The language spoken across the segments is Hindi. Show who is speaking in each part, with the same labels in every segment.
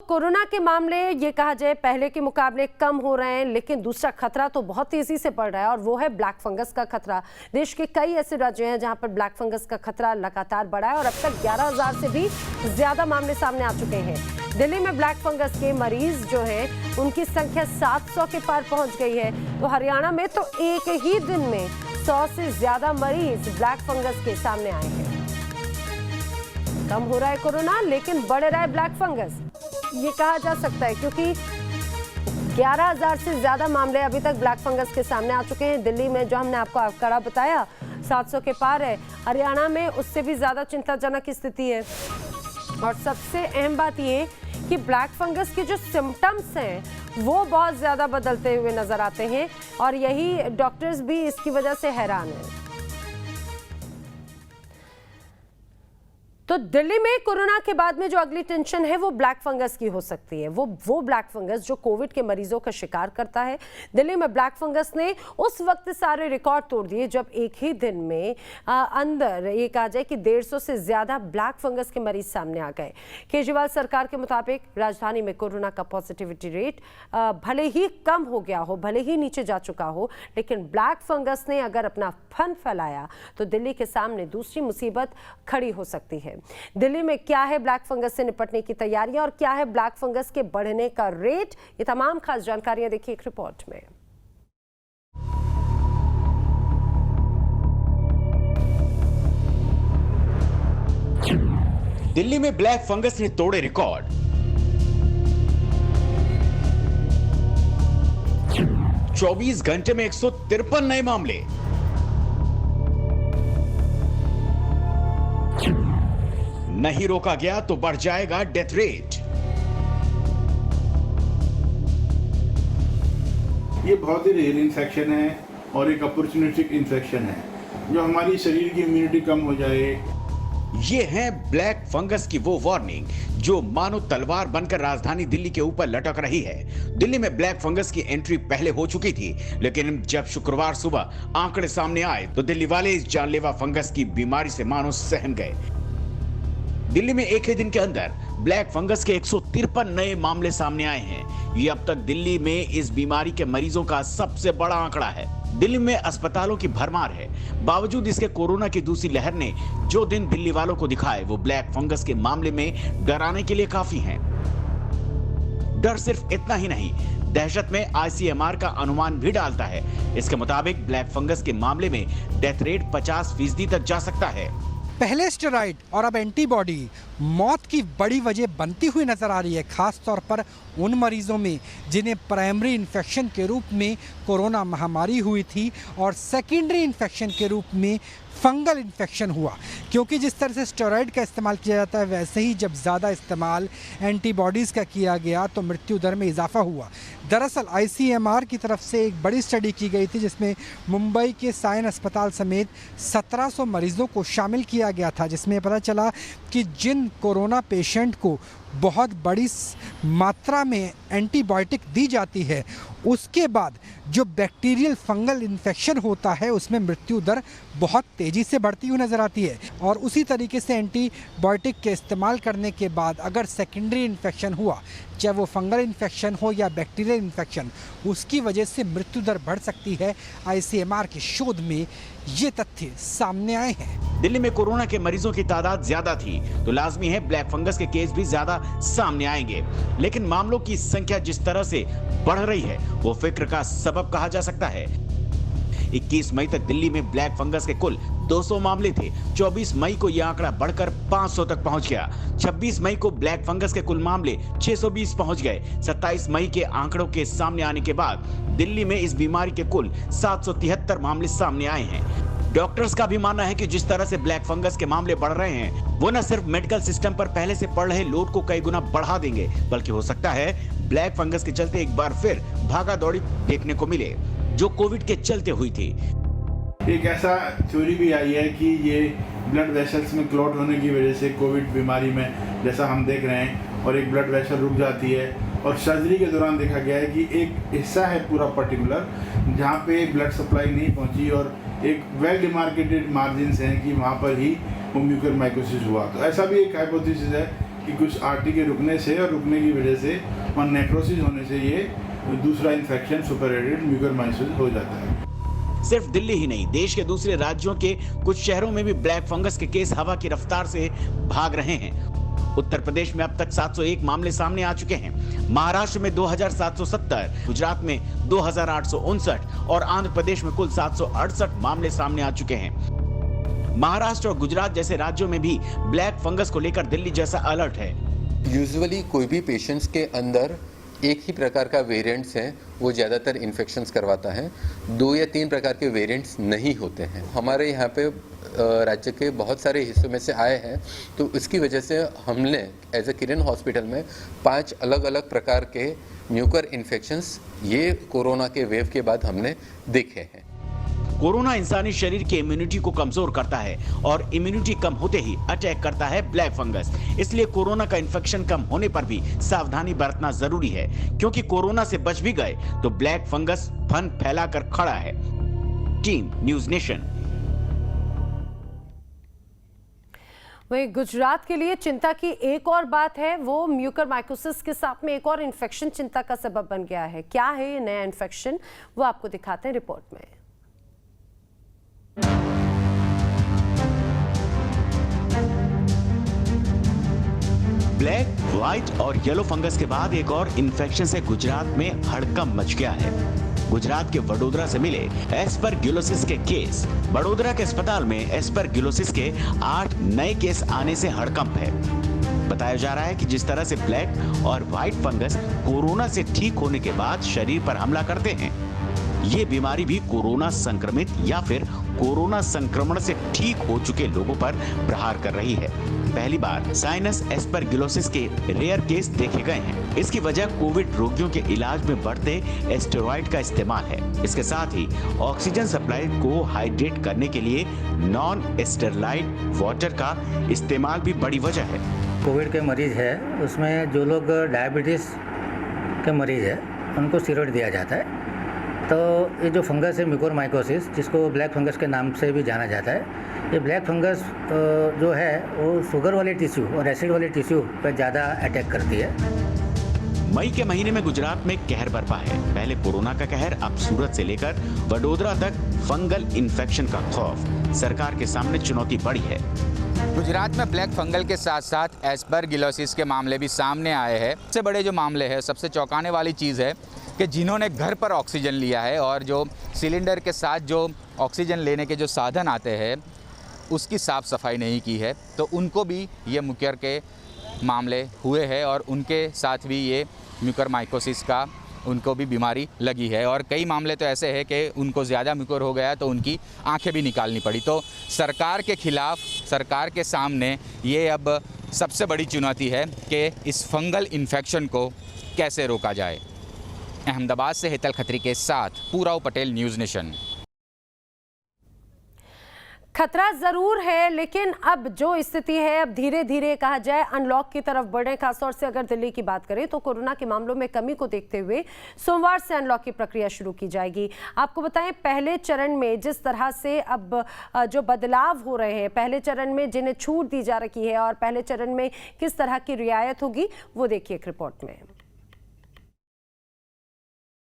Speaker 1: कोरोना के मामले ये कहा जाए पहले के मुकाबले कम हो रहे हैं, लेकिन दूसरा खतरा तो बहुत तेजी से बढ़ रहा है और वो है ब्लैक फंगस का खतरा। देश के कई ऐसे राज्य हैं जहां पर ब्लैक फंगस का खतरा लगातार बढ़ा है और अब तक 11,000 से भी ज्यादा मामले सामने आ चुके हैं। दिल्ली में ब्लैक फंगस के मरीज जो हैं उनकी संख्या 700 के पार पहुंच गई है। तो हरियाणा में तो एक ही दिन में 100 से ज्यादा मरीज ब्लैक फंगस के सामने आए हैं। कम हो रहा है कोरोना, लेकिन बढ़ रहा है ब्लैक फंगस, ये कहा जा सकता है, क्योंकि 11,000 से ज्यादा मामले अभी तक ब्लैक फंगस के सामने आ चुके हैं। दिल्ली में जो हमने आपको आंकड़ा बताया 700 के पार है, हरियाणा में उससे भी ज्यादा चिंताजनक स्थिति है। और सबसे अहम बात ये कि ब्लैक फंगस के जो सिम्टम्स हैं वो बहुत ज्यादा बदलते हुए नजर आते हैं और यही डॉक्टर्स भी इसकी वजह से हैरान हैं। तो दिल्ली में कोरोना के बाद में जो अगली टेंशन है वो ब्लैक फंगस की हो सकती है। वो ब्लैक फंगस जो कोविड के मरीजों का शिकार करता है। दिल्ली में ब्लैक फंगस ने उस वक्त सारे रिकॉर्ड तोड़ दिए जब एक ही दिन में अंदर ये कहा जाए कि 150 से ज्यादा ब्लैक फंगस के मरीज सामने आ गए। केजरीवाल सरकार के मुताबिक राजधानी में कोरोना का पॉजिटिविटी रेट भले ही कम हो गया हो, भले ही नीचे जा चुका हो, लेकिन ब्लैक फंगस ने अगर अपना फन फैलाया तो दिल्ली के सामने दूसरी मुसीबत खड़ी हो सकती है। दिल्ली में क्या है ब्लैक फंगस से निपटने की तैयारियां और क्या है ब्लैक फंगस के बढ़ने का रेट, ये तमाम खास जानकारियां देखिए एक रिपोर्ट में।
Speaker 2: दिल्ली में ब्लैक फंगस ने तोड़े रिकॉर्ड। 24 घंटे में 153 नए मामले। नहीं रोका गया तो बढ़ जाएगा डेथ रेट।
Speaker 3: ये बहुत ही रेयर इन्फेक्शन है और एक अपॉर्चुनिस्टिक इन्फेक्शन है जो हमारी शरीर की इम्यूनिटी कम हो जाए।
Speaker 2: ये है ब्लैक फंगस की वो वार्निंग जो मानो तलवार बनकर राजधानी दिल्ली के ऊपर लटक रही है। दिल्ली में ब्लैक फंगस की एंट्री पहले हो चुकी थी, लेकिन जब शुक्रवार सुबह आंकड़े सामने आए तो दिल्ली वाले इस जानलेवा फंगस की बीमारी से मानो सहम गए। दिल्ली में एक ही दिन के अंदर ब्लैक फंगस के 153 नए मामले सामने आए हैं। ये अब तक दिल्ली में इस बीमारी के मरीजों का सबसे बड़ा आंकड़ा है। दिल्ली में अस्पतालों की भरमार है। बावजूद इसके कोरोना की दूसरी लहर ने जो दिन दिल्ली वालों को दिखाए वो ब्लैक फंगस के मामले में डराने के लिए काफी हैं। डर सिर्फ इतना ही नहीं, दहशत में आईसीएमआर का अनुमान भी डालता है। इसके मुताबिक ब्लैक फंगस के मामले में डेथ रेट 50% तक जा सकता है।
Speaker 4: पहले स्टेरॉइड और अब एंटीबॉडी मौत की बड़ी वजह बनती हुई नजर आ रही है, खास तौर पर उन मरीजों में जिन्हें प्राइमरी इन्फेक्शन के रूप में कोरोना महामारी हुई थी और सेकेंडरी इन्फेक्शन के रूप में फंगल इन्फेक्शन हुआ। क्योंकि जिस तरह से स्टेरॉइड का इस्तेमाल किया जाता है वैसे ही जब ज़्यादा इस्तेमाल एंटीबॉडीज़ का किया गया तो मृत्यु दर में इजाफा हुआ। दरअसल आईसीएमआर की तरफ से एक बड़ी स्टडी की गई थी जिसमें मुंबई के साइन अस्पताल समेत 1700 मरीजों को शामिल किया गया था, जिसमें पता चला कि जिन कोरोना पेशेंट को बहुत बड़ी मात्रा में एंटीबायोटिक दी जाती है उसके बाद जो बैक्टीरियल फंगल इन्फेक्शन होता है उसमें मृत्यु दर बहुत तेज़ी से बढ़ती हुई नज़र आती है। और उसी तरीके से एंटीबायोटिक के इस्तेमाल करने के बाद अगर सेकेंडरी इन्फेक्शन हुआ, चाहे वो फंगल इन्फेक्शन हो या बैक्टीरियल इन्फेक्शन, उसकी वजह से मृत्यु दर बढ़ सकती है। आईसीएमआर के शोध में ये तथ्य सामने आए हैं।
Speaker 2: दिल्ली में कोरोना के मरीजों की तादाद ज्यादा थी तो लाजमी है ब्लैक फंगस के केस भी ज्यादा सामने आएंगे, लेकिन मामलों की संख्या जिस तरह से बढ़ रही है वो फिक्र का सबब कहा जा सकता है। 21 मई तक दिल्ली में ब्लैक फंगस के कुल 200 मामले थे। 24 मई को यह आंकड़ा बढ़कर 500 तक पहुंच गया। 26 मई को ब्लैक फंगस के कुल मामले 620 पहुंच गए। 27 मई के आंकड़ों के सामने आने के बाद दिल्ली में इस बीमारी के कुल 773 मामले सामने आए हैं। डॉक्टर्स का भी मानना है कि जिस तरह से ब्लैक फंगस के मामले बढ़ रहे हैं वो न सिर्फ मेडिकल सिस्टम पर पहले से पड़ रहे लोड को कई गुना बढ़ा देंगे, बल्कि हो सकता है ब्लैक फंगस के चलते एक बार फिर भागा दौड़ी देखने को मिले जो कोविड के चलते हुई थी।
Speaker 3: एक ऐसा थ्योरी भी आई है कि ये ब्लड वेसल्स में क्लॉट होने की वजह से कोविड बीमारी में जैसा हम देख रहे हैं और एक ब्लड वेसल रुक जाती है और सर्जरी के दौरान देखा गया है कि एक हिस्सा है पूरा पर्टिकुलर जहाँ पे ब्लड सप्लाई नहीं पहुँची और एक वेल डिमार्केटेड मार्जिन हैं कि वहाँ पर ही म्यूकर माइकोसिस हुआ। तो ऐसा भी एक हाइपोथेसिस है कि कुछ आर्टरी के रुकने से और रुकने की वजह से और नेक्रोसिस होने से ये दूसरा इन्फेक्शन सुपरएडेड म्यूकरमाइकोसिस हो जाता है।
Speaker 2: सिर्फ दिल्ली ही नहीं, देश के दूसरे राज्यों के कुछ शहरों में भी ब्लैक फंगस के केस हवा की रफ्तार से भाग रहे हैं। उत्तर प्रदेश में अब तक 701 मामले सामने आ चुके हैं, महाराष्ट्र में 2770, गुजरात में 2859 और आंध्र प्रदेश में कुल 768 मामले सामने आ चुके हैं। महाराष्ट्र और गुजरात जैसे राज्यों में भी ब्लैक फंगस को लेकर दिल्ली जैसा अलर्ट है।
Speaker 5: यूजुअली कोई भी पेशेंट्स के अंदर एक ही प्रकार का वेरिएंट्स हैं, वो ज़्यादातर इन्फेक्शंस करवाता है। 2 या 3 प्रकार के वेरिएंट्स नहीं होते हैं। हमारे यहाँ पे राज्य के बहुत सारे हिस्सों में से आए हैं, तो इसकी वजह से हमने एज ए किरण हॉस्पिटल में 5 अलग अलग प्रकार के म्यूकर इन्फेक्शंस ये कोरोना के वेव के बाद हमने देखे हैं।
Speaker 2: कोरोना इंसानी शरीर की इम्यूनिटी को कमजोर करता है और इम्यूनिटी कम होते ही अटैक करता है ब्लैक फंगस। इसलिए कोरोना का इन्फेक्शन कम होने पर भी सावधानी बरतना जरूरी है, क्योंकि कोरोना से बच भी गए तो ब्लैक फंगस फन फैलाकर खड़ा है। Team news nation.
Speaker 1: वहीं गुजरात के लिए चिंता की एक और बात है, वो म्यूकरमाइकोसिस के साथ में एक और इन्फेक्शन चिंता का सबब बन गया है। क्या है ये नया इन्फेक्शन, वो आपको दिखाते हैं रिपोर्ट में।
Speaker 2: ब्लैक, व्हाइट और येलो फंगस के बाद एक और इन्फेक्शन से गुजरात में हड़कंप मच गया है। गुजरात के वडोदरा से मिले एस्परगिलोसिस के केस। वडोदरा के अस्पताल में एस्परगिलोसिस के 8 नए केस आने से हड़कंप है। बताया जा रहा है कि जिस तरह से ब्लैक और व्हाइट फंगस कोरोना से ठीक होने के बाद शरीर पर हमला करते हैं, ये बीमारी भी कोरोना संक्रमित या फिर कोरोना संक्रमण से ठीक हो चुके लोगों पर प्रहार कर रही है। पहली बार साइनस एस्परगिलोसिस के रेयर केस देखे गए हैं। इसकी वजह कोविड रोगियों के इलाज में बढ़ते स्टेरॉइड का इस्तेमाल है। इसके साथ ही ऑक्सीजन सप्लाई को हाइड्रेट करने के लिए नॉन स्टेरलाइट वाटर का इस्तेमाल भी बड़ी वजह है।
Speaker 6: कोविड के मरीज है, उसमें जो लोग डायबिटीज के मरीज है उनको स्टेरॉइड दिया जाता है। तो ये जो फंगस है म्यूकोरमाइकोसिस, जिसको ब्लैक फंगस के नाम से भी जाना जाता है, ये ब्लैक फंगस जो है वो शुगर वाले टिश्यू और एसिड वाले टिश्यू पर ज़्यादा अटैक करती है।
Speaker 2: मई के महीने में गुजरात में कहर बरपा है। पहले कोरोना का कहर, अब सूरत से लेकर वडोदरा तक फंगल इन्फेक्शन का खौफ। सरकार के सामने चुनौती बड़ी है।
Speaker 7: गुजरात में ब्लैक फंगल के साथ साथ एस्परगिलोसिस के मामले भी सामने आए हैं। सबसे बड़े जो मामले हैं, सबसे चौंकाने वाली चीज़ है कि जिन्होंने घर पर ऑक्सीजन लिया है और जो सिलेंडर के साथ जो ऑक्सीजन लेने के जो साधन आते हैं उसकी साफ़ सफाई नहीं की है, तो उनको भी ये म्यूकर के मामले हुए हैं और उनके साथ भी ये म्यूकरमाइकोसिस का उनको भी बीमारी लगी है। और कई मामले तो ऐसे हैं कि उनको ज़्यादा म्यूकर हो गया तो उनकी आंखें भी निकालनी पड़ी। तो सरकार के खिलाफ, सरकार के सामने ये अब सबसे बड़ी चुनौती है कि इस फंगल इन्फेक्शन को कैसे रोका जाए। अहमदाबाद से हेतल खत्री के साथ पूराव पटेल, न्यूज़ नेशन।
Speaker 1: खतरा जरूर है, लेकिन अब जो स्थिति है, अब धीरे धीरे कहा जाए अनलॉक की तरफ बढ़े। खासतौर से अगर दिल्ली की बात करें तो कोरोना के मामलों में कमी को देखते हुए सोमवार से अनलॉक की प्रक्रिया शुरू की जाएगी। आपको बताएं, पहले चरण में जिस तरह से अब जो बदलाव हो रहे हैं, पहले चरण में जिन्हें छूट दी जा रही है और पहले चरण में किस तरह की रियायत होगी, वो देखिए एक रिपोर्ट में।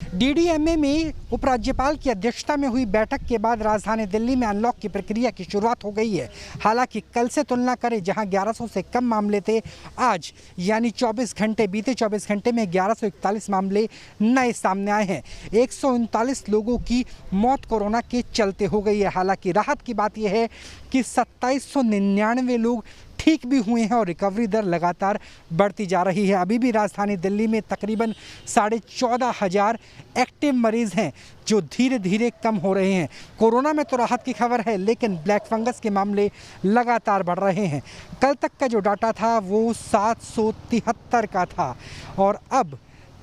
Speaker 4: डीडीएमए में उपराज्यपाल की अध्यक्षता में हुई बैठक के बाद राजधानी दिल्ली में अनलॉक की प्रक्रिया की शुरुआत हो गई है। हालांकि कल से तुलना करें, जहां 1100 से कम मामले थे, आज यानी बीते 24 घंटे में 1141 मामले नए सामने आए हैं। 139 लोगों की मौत कोरोना के चलते हो गई है। हालांकि राहत की बात यह है कि 2799 लोग ठीक भी हुए हैं और रिकवरी दर लगातार बढ़ती जा रही है। अभी भी राजधानी दिल्ली में तकरीबन 14,500 एक्टिव मरीज हैं जो धीरे धीरे कम हो रहे हैं। कोरोना में तो राहत की खबर है, लेकिन ब्लैक फंगस के मामले लगातार बढ़ रहे हैं। कल तक का जो डाटा था वो 773 का था और अब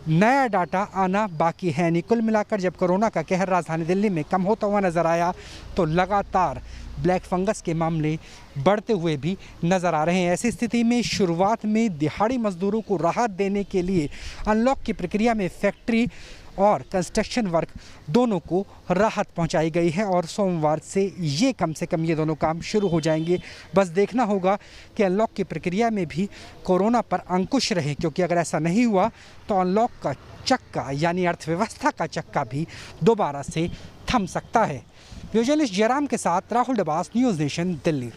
Speaker 4: नया डाटा आना बाकी है। यानी कुल मिलाकर जब कोरोना का कहर राजधानी दिल्ली में कम होता हुआ नजर आया तो लगातार ब्लैक फंगस के मामले बढ़ते हुए भी नज़र आ रहे हैं। ऐसी स्थिति में शुरुआत में दिहाड़ी मजदूरों को राहत देने के लिए अनलॉक की प्रक्रिया में फैक्ट्री और कंस्ट्रक्शन वर्क दोनों को राहत पहुंचाई गई है और सोमवार से ये कम से कम ये दोनों काम शुरू हो जाएंगे। बस देखना होगा कि अनलॉक की प्रक्रिया में भी कोरोना पर अंकुश रहे, क्योंकि अगर ऐसा नहीं हुआ तो अनलॉक का चक्का यानी अर्थव्यवस्था का चक्का भी दोबारा से थम सकता है। वीडियो जर्नलिस्ट जयराम के साथ राहुल डबास, न्यूज़ नेशन, दिल्ली।